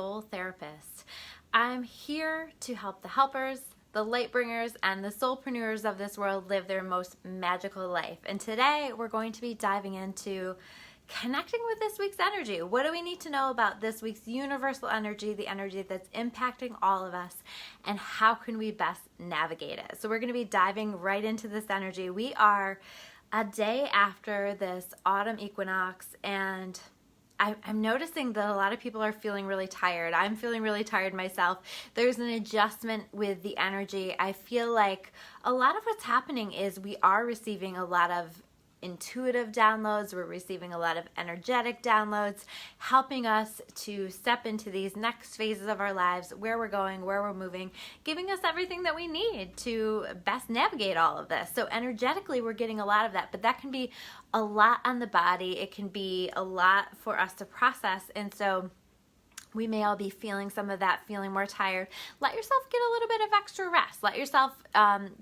soul therapist. I'm here to help the helpers, the light bringers, and the soulpreneurs of this world live their most magical life. And today we're going to be diving into connecting with this week's energy. What do we need to know about this week's universal energy, the energy that's impacting all of us, and how can we best navigate it? So we're going to be diving right into this energy. We are a day after this autumn equinox, and I'm noticing that a lot of people are feeling really tired. I'm feeling really tired myself. There's an adjustment with the energy. I feel like a lot of what's happening is we are receiving a lot of intuitive downloads. We're receiving a lot of energetic downloads, helping us to step into these next phases of our lives, where we're going, where we're moving, giving us everything that we need to best navigate all of this. So energetically, we're getting a lot of that, but that can be a lot on the body. It can be a lot for us to process. And so we may all be feeling some of that, feeling more tired. Let yourself get a little bit of extra rest. Let yourself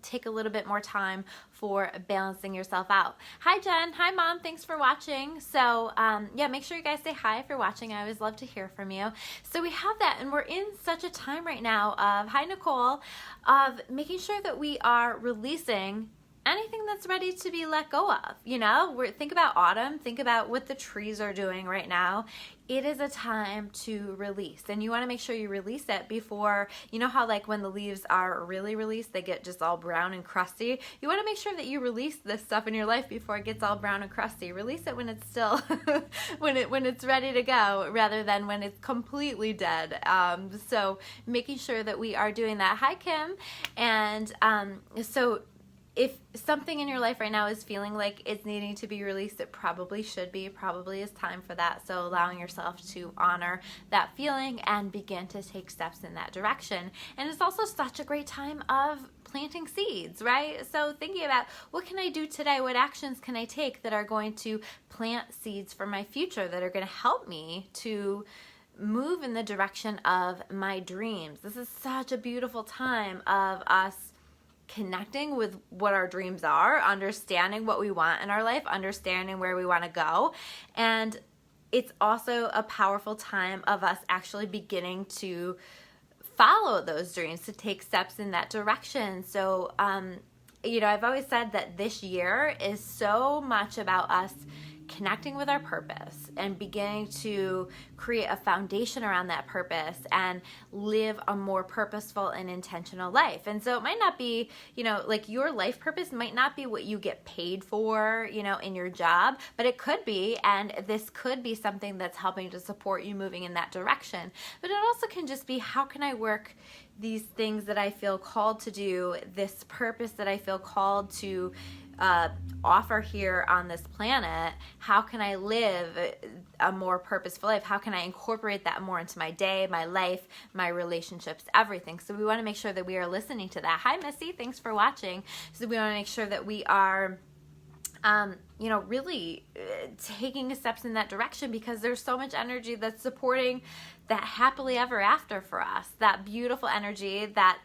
take a little bit more time for balancing yourself out. Hi, Jen. Hi, Mom. Thanks for watching. So, yeah, make sure you guys say hi if you're watching. I always love to hear from you. So we have that, and we're in such a time right now of, hi, Nicole, of making sure that we are releasing anything that's ready to be let go of. You know, think about autumn, think about what the trees are doing right now. It is a time to release, and you want to make sure you release it before, you know how like when the leaves are really released, they get just all brown and crusty. You want to make sure that you release this stuff in your life before it gets all brown and crusty. Release it when it's still, when it's ready to go, rather than when it's completely dead. So making sure that we are doing that. Hi, Kim. And so if something in your life right now is feeling like it's needing to be released, it probably should be, probably is time for that. So allowing yourself to honor that feeling and begin to take steps in that direction. And it's also such a great time of planting seeds, right? So thinking about, what can I do today? What actions can I take that are going to plant seeds for my future, that are going to help me to move in the direction of my dreams? This is such a beautiful time of us connecting with what our dreams are, understanding what we want in our life, understanding where we want to go. And it's also a powerful time of us actually beginning to follow those dreams, to take steps in that direction. So, you know, I've always said that this year is so much about us connecting with our purpose and beginning to create a foundation around that purpose and live a more purposeful and intentional life. And so it might not be, you know, like your life purpose might not be what you get paid for, you know, in your job, but it could be, and this could be something that's helping to support you moving in that direction. But it also can just be, how can I work these things that I feel called to do, this purpose that I feel called to offer here on this planet? How can I live a more purposeful life? How can I incorporate that more into my day, my life, my relationships, everything? So we want to make sure that we are listening to that. Hi, Missy. Thanks for watching. So we want to make sure that we are you know, really taking steps in that direction, because there's so much energy that's supporting that happily ever after for us, that beautiful energy that,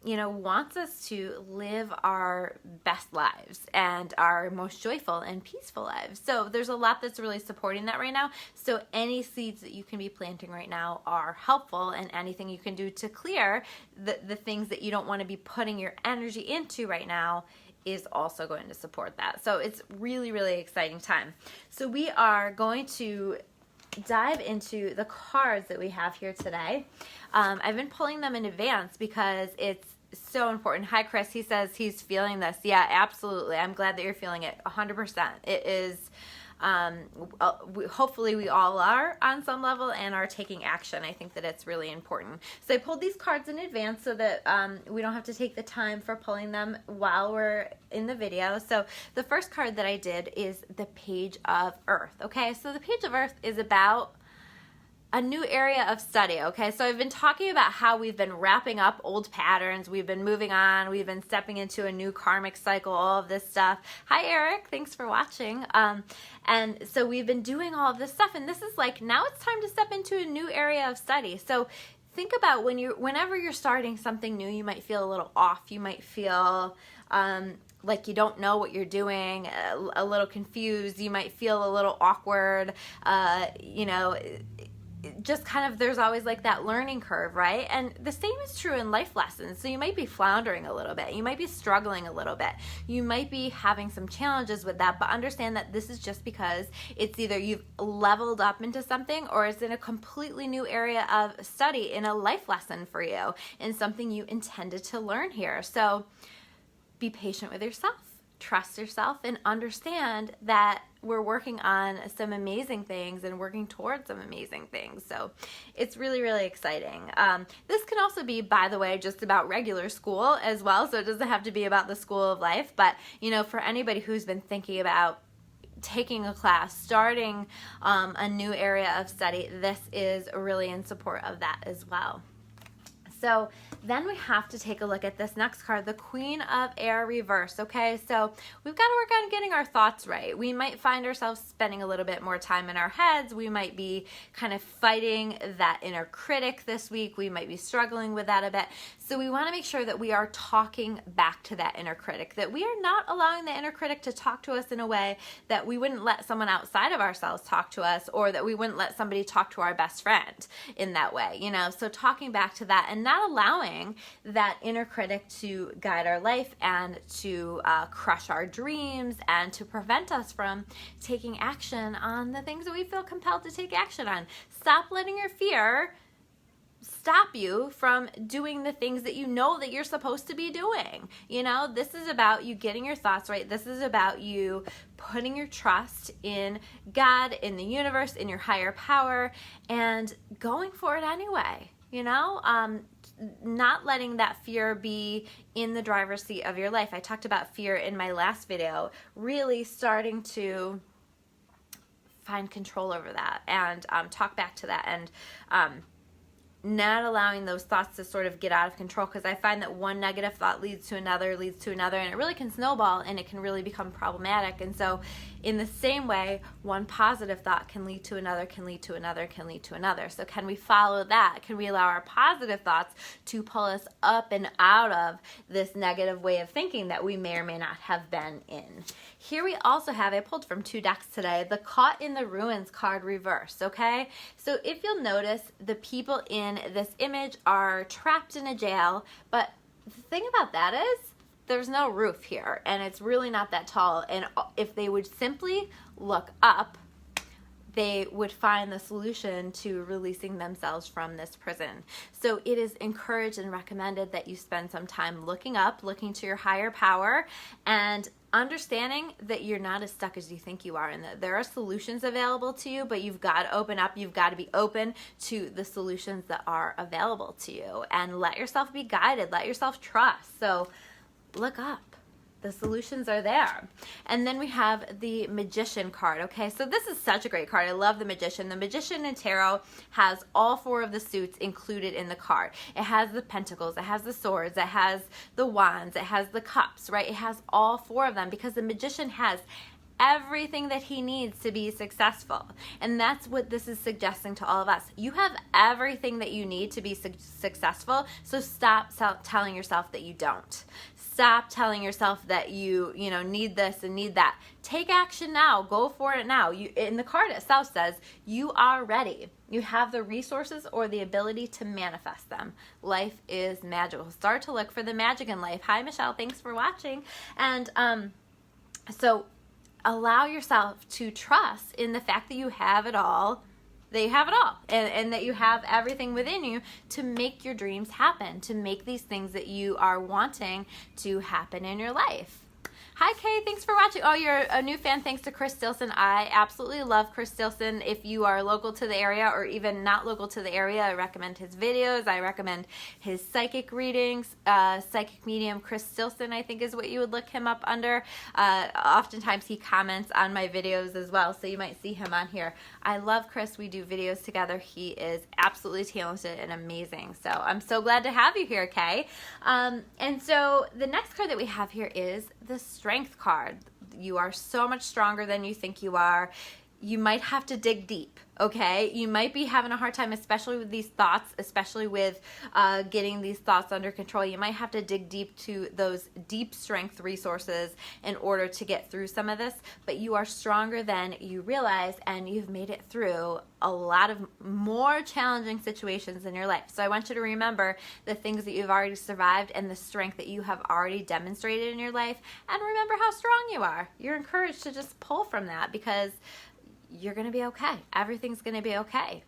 you know, wants us to live our best lives and our most joyful and peaceful lives. So there's a lot that's really supporting that right now. So any seeds that you can be planting right now are helpful, and anything you can do to clear the things that you don't want to be putting your energy into right now is also going to support that. So it's really, really exciting time. So we are going to dive into the cards that we have here today. I've been pulling them in advance because it's so important. Hi, Chris. He says he's feeling this. Yeah, absolutely. I'm glad that you're feeling it 100%. It is, hopefully we all are on some level and are taking action. I think that it's really important. So I pulled these cards in advance so that we don't have to take the time for pulling them while we're in the video. So the first card that I did is the Page of Earth. Okay, so the Page of Earth is about a new area of study. Okay, so I've been talking about how we've been wrapping up old patterns, we've been moving on, we've been stepping into a new karmic cycle, all of this stuff. Hi, Eric, thanks for watching. And so we've been doing all of this stuff, and this is like, now it's time to step into a new area of study. So think about whenever you're starting something new, you might feel a little off, you might feel like you don't know what you're doing, a little confused, you might feel a little awkward, you know, just kind of, there's always like that learning curve, right? And the same is true in life lessons. So you might be floundering a little bit. You might be struggling a little bit. You might be having some challenges with that, but understand that this is just because it's either you've leveled up into something or it's in a completely new area of study in a life lesson for you, in something you intended to learn here. So be patient with yourself. Trust yourself and understand that we're working on some amazing things and working towards some amazing things. So it's really, really exciting. This can also be, by the way, just about regular school as well. So it doesn't have to be about the school of life. But, you know, for anybody who's been thinking about taking a class, starting a new area of study, this is really in support of that as well. So then we have to take a look at this next card, the Queen of Air reverse, okay? So we've got to work on getting our thoughts right. We might find ourselves spending a little bit more time in our heads. We might be kind of fighting that inner critic this week. We might be struggling with that a bit. So we want to make sure that we are talking back to that inner critic, that we are not allowing the inner critic to talk to us in a way that we wouldn't let someone outside of ourselves talk to us, or that we wouldn't let somebody talk to our best friend in that way, you know? So talking back to that and not allowing that inner critic to guide our life and to crush our dreams and to prevent us from taking action on the things that we feel compelled to take action on. Stop letting your fear stop you from doing the things that you know that you're supposed to be doing. You know, this is about you getting your thoughts right. This is about you putting your trust in God, in the universe, in your higher power, and going for it anyway. You know, not letting that fear be in the driver's seat of your life. I talked about fear in my last video, really starting to find control over that and talk back to that, and not allowing those thoughts to sort of get out of control, because I find that one negative thought leads to another, and it really can snowball, and it can really become problematic. And so in the same way, one positive thought can lead to another, can lead to another, can lead to another. So can we follow that? Can we allow our positive thoughts to pull us up and out of this negative way of thinking that we may or may not have been in? Here we also have, I pulled from 2 decks today, the Caught in the Ruins card reverse, okay? So if you'll notice, the people in this image are trapped in a jail, but the thing about that is there's no roof here, and it's really not that tall, and if they would simply look up, they would find the solution to releasing themselves from this prison. So it is encouraged and recommended that you spend some time looking up, looking to your higher power, and understanding that you're not as stuck as you think you are, and that there are solutions available to you, but you've got to open up. You've got to be open to the solutions that are available to you, and let yourself be guided. Let yourself trust. So look up. The solutions are there. And then we have the Magician card, okay? So this is such a great card. I love the Magician. The Magician in Tarot has all 4 of the suits included in the card. It has the Pentacles, it has the Swords, it has the Wands, it has the Cups, right? It has all 4 of them, because the Magician has everything that he needs to be successful. And that's what this is suggesting to all of us. You have everything that you need to be successful, so stop telling yourself that you don't. Stop telling yourself that you need this and need that. Take action now. Go for it now. In the card itself says you are ready. You have the resources or the ability to manifest them. Life is magical. Start to look for the magic in life. Hi, Michelle. Thanks for watching. And so allow yourself to trust in the fact that you have it all, and that you have everything within you to make your dreams happen, to make these things that you are wanting to happen in your life. Hi, Kay. Thanks for watching. Oh, you're a new fan. Thanks to Chris Stilson. I absolutely love Chris Stilson. If you are local to the area or even not local to the area, I recommend his videos. I recommend his psychic readings. Psychic medium Chris Stilson, I think, is what you would look him up under. Oftentimes he comments on my videos as well, so you might see him on here. I love Chris. We do videos together. He is absolutely talented and amazing. So I'm so glad to have you here, Kay. And so the next card that we have here is the Strength card. You are so much stronger than you think you are. you might have to dig deep, okay? You might be having a hard time, especially with these thoughts, especially with getting these thoughts under control. You might have to dig deep to those deep strength resources in order to get through some of this, but you are stronger than you realize, and you've made it through a lot of more challenging situations in your life. So I want you to remember the things that you've already survived and the strength that you have already demonstrated in your life, and remember how strong you are. You're encouraged to just pull from that, because you're going to be okay. Everything's going to be okay.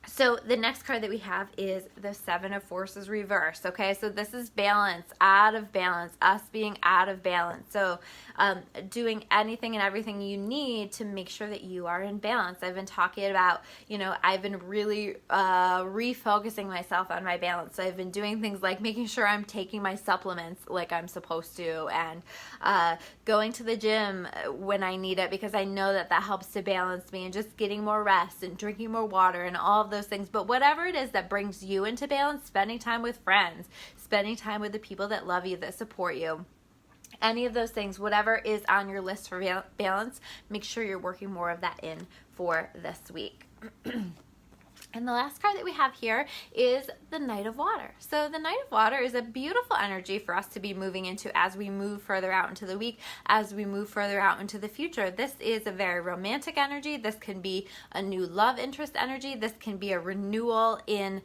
So the next card that we have is the Seven of Forces reversed. Okay, so this is balance, out of balance, us being out of balance. So doing anything and everything you need to make sure that you are in balance. I've been talking about, I've been really refocusing myself on my balance. So I've been doing things like making sure I'm taking my supplements like I'm supposed to, and going to the gym when I need it, because I know that that helps to balance me, and just getting more rest and drinking more water and all of those things. But whatever it is that brings you into balance, spending time with friends, spending time with the people that love you, that support you, any of those things, whatever is on your list for balance, make sure you're working more of that in for this week. And the last card that we have here is the Knight of Water. So the Knight of Water is a beautiful energy for us to be moving into as we move further out into the week, as we move further out into the future. This is a very romantic energy. This can be a new love interest energy. This can be a renewal in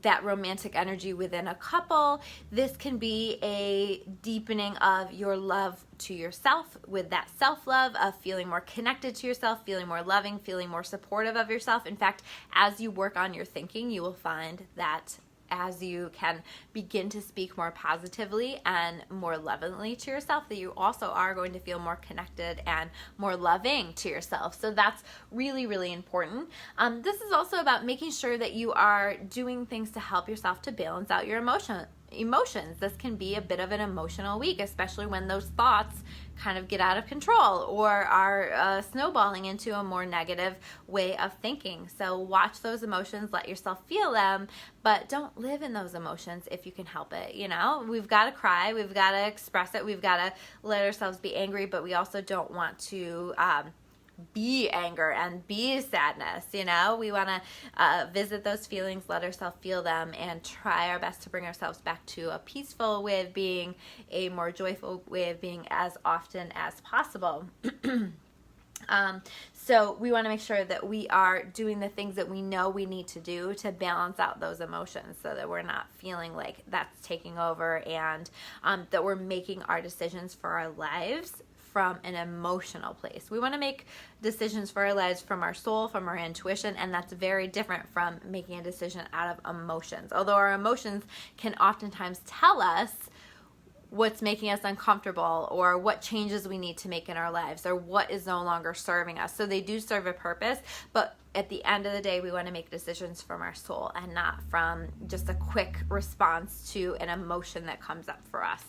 that romantic energy within a couple. This can be a deepening of your love to yourself, with that self-love of feeling more connected to yourself, feeling more loving, feeling more supportive of yourself. In fact, as you work on your thinking, you will find that as you can begin to speak more positively and more lovingly to yourself, that you also are going to feel more connected and more loving to yourself. So that's really, really important. This is also about making sure that you are doing things to help yourself to balance out your emotions. This can be a bit of an emotional week, especially when those thoughts kind of get out of control or are snowballing into a more negative way of thinking. So watch those emotions, let yourself feel them, but don't live in those emotions if you can help it. We've got to cry, we've got to express it, we've got to let ourselves be angry, but we also don't want to be anger and be sadness. We want to visit those feelings, let ourselves feel them, and try our best to bring ourselves back to a peaceful way of being, a more joyful way of being as often as possible. So we want to make sure that we are doing the things that we know we need to do to balance out those emotions, so that we're not feeling like that's taking over, and that we're making our decisions for our lives from an emotional place. We want to make decisions for our lives from our soul, from our intuition, and that's very different from making a decision out of emotions. Although our emotions can oftentimes tell us what's making us uncomfortable, or what changes we need to make in our lives, or what is no longer serving us. So they do serve a purpose, but at the end of the day, we want to make decisions from our soul and not from just a quick response to an emotion that comes up for us.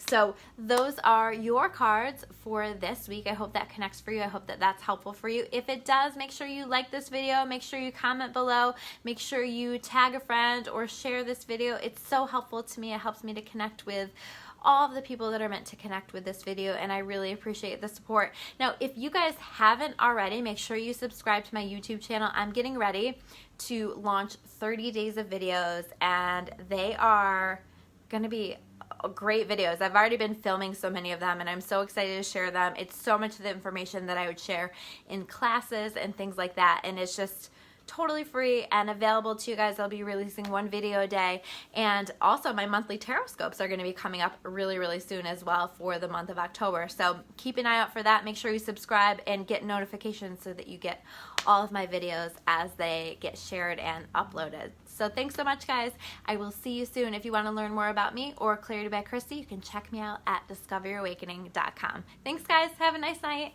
So those are your cards for this week. I hope that connects for you. I hope that that's helpful for you. If it does, make sure you like this video. Make sure you comment below. Make sure you tag a friend or share this video. It's so helpful to me. It helps me to connect with all of the people that are meant to connect with this video, and I really appreciate the support. Now, if you guys haven't already, make sure you subscribe to my YouTube channel. I'm getting ready to launch 30 days of videos, and they are going to be great videos. I've already been filming so many of them, and I'm so excited to share them. It's so much of the information that I would share in classes and things like that, and it's just totally free and available to you guys. I'll be releasing one video a day, and also my monthly tarot scopes are going to be coming up really, really soon as well for the month of October. So keep an eye out for that. Make sure you subscribe and get notifications so that you get all of my videos as they get shared and uploaded. So thanks so much, guys. I will see you soon. If you want to learn more about me or Clarity by Christy, you can check me out at discoveryourawakening.com. Thanks, guys. Have a nice night.